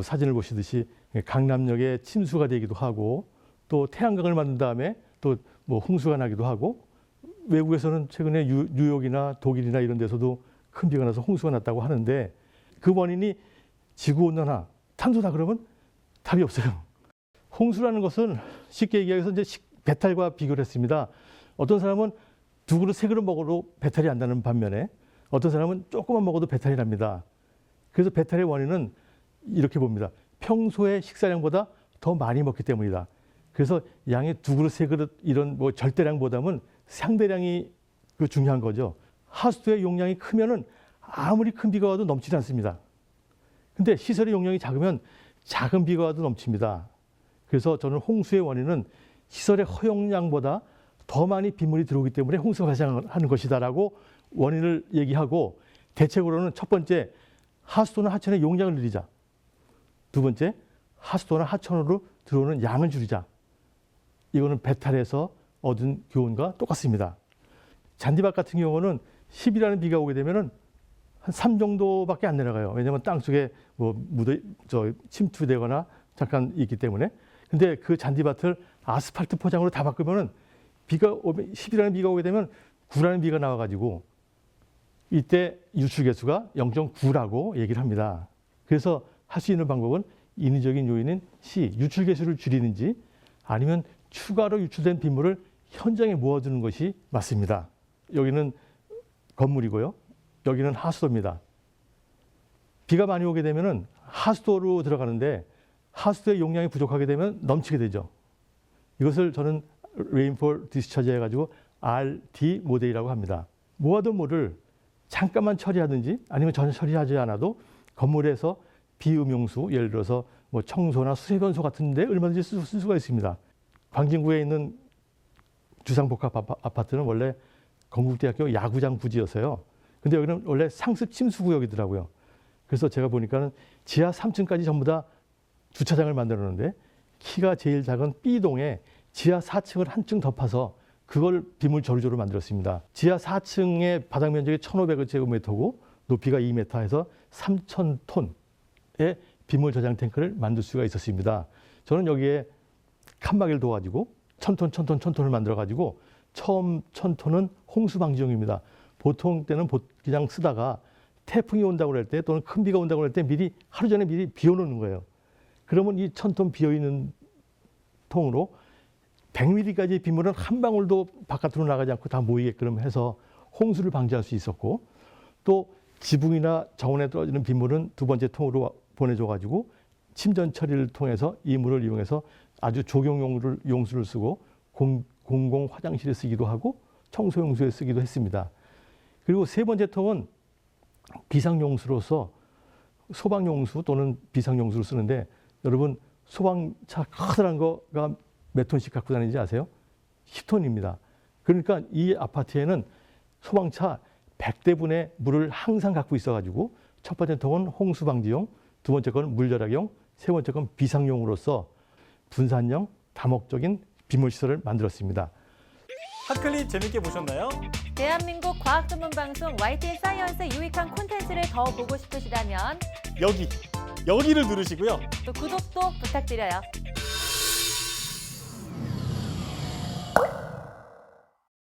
사진을 보시듯이 강남역에 침수가 되기도 하고 또 태양광을 만든 다음에 또 뭐 홍수가 나기도 하고 외국에서는 최근에 뉴욕이나 독일이나 이런 데서도 큰 비가 나서 홍수가 났다고 하는데 그 원인이 지구온난화, 탄소다 그러면 답이 없어요. 홍수라는 것은 쉽게 얘기해서 이제 배탈과 비교를 했습니다. 어떤 사람은 2그릇, 3그릇 먹어도 배탈이 안 나는 반면에 어떤 사람은 조금만 먹어도 배탈이 납니다. 그래서 배탈의 원인은 이렇게 봅니다. 평소의 식사량보다 더 많이 먹기 때문이다. 그래서 양이 2그릇, 3그릇 이런 뭐 절대량보다는 상대량이 중요한 거죠. 하수도의 용량이 크면은 아무리 큰 비가 와도 넘치지 않습니다. 근데 시설의 용량이 작으면 작은 비가 와도 넘칩니다. 그래서 저는 홍수의 원인은 시설의 허용량보다 더 많이 빗물이 들어오기 때문에 홍수가 발생하는 것이다라고 원인을 얘기하고 대책으로는 첫 번째, 하수도나 하천의 용량을 늘리자. 두 번째, 하수도나 하천으로 들어오는 양을 줄이자. 이거는 배탈에서 얻은 교훈과 똑같습니다. 잔디밭 같은 경우는 10이라는 비가 오게 되면은 한 3 정도밖에 안 내려가요. 왜냐하면 땅속에 뭐 침투되거나 잠깐 있기 때문에. 근데 그 잔디밭을 아스팔트 포장으로 다 바꾸면은 10이라는 비가 오게 되면 9라는 비가 나와가지고 이때 유출 개수가 0.9라고 얘기를 합니다. 그래서 할 수 있는 방법은 인위적인 요인인 C, 유출 개수를 줄이는지 아니면 추가로 유출된 빗물을 현장에 모아두는 것이 맞습니다. 여기는 건물이고요. 여기는 하수도입니다. 비가 많이 오게 되면은 하수도로 들어가는데 하수도의 용량이 부족하게 되면 넘치게 되죠. 이것을 저는 레인폴 디스차지 해가지고 RD 모델이라고 합니다. 모아둔 물을 잠깐만 처리하든지 아니면 전혀 처리하지 않아도 건물에서 비음용수, 예를 들어서 뭐 청소나 수세변소 같은 데 얼마든지 쓸 수가 있습니다. 광진구에 있는 주상복합 아파트는 원래 건국대학교 야구장 부지였어요. 근데 여기는 원래 상습 침수구역이더라고요. 그래서 제가 보니까는 지하 3층까지 전부 다 주차장을 만들어 놓는데 키가 제일 작은 B동에 지하 4층을 한층 덮어서 그걸 빗물 저류조로 만들었습니다. 지하 4층의 바닥 면적이 1,500제곱미터고 높이가 2m에서 3,000톤의 빗물 저장 탱크를 만들 수가 있었습니다. 저는 여기에 칸막이를 둬가지고 1,000톤을 만들어가지고 처음 1,000톤은 홍수 방지용입니다. 보통 때는 그냥 쓰다가 태풍이 온다고 할 때 또는 큰 비가 온다고 할 때 하루 전에 미리 비워놓는 거예요. 그러면 이 1,000톤 비어있는 통으로 100ml까지의 빗물은 한 방울도 바깥으로 나가지 않고 다 모이게끔 해서 홍수를 방지할 수 있었고 또 지붕이나 정원에 떨어지는 빗물은 두 번째 통으로 보내줘가지고 침전 처리를 통해서 이 물을 이용해서 아주 조경용수를 쓰고 공공 화장실에 쓰기도 하고 청소용수에 쓰기도 했습니다. 그리고 세 번째 통은 비상용수로서 소방용수 또는 비상용수를 쓰는데 여러분 소방차 커다란 거가 몇 톤씩 갖고 다니는지 아세요? 10톤입니다. 그러니까 이 아파트에는 소방차 100대분의 물을 항상 갖고 있어가지고 첫 번째 통은 홍수방지용, 두 번째 건 물절약용, 세 번째 건 비상용으로서 분산형 다목적인 빗물시설을 만들었습니다. 핫클립 재밌게 보셨나요? 대한민국 과학 전문 방송 YTN 사이언스의 유익한 콘텐츠를 더 보고 싶으시다면 여기를 누르시고요. 또 구독도 부탁드려요.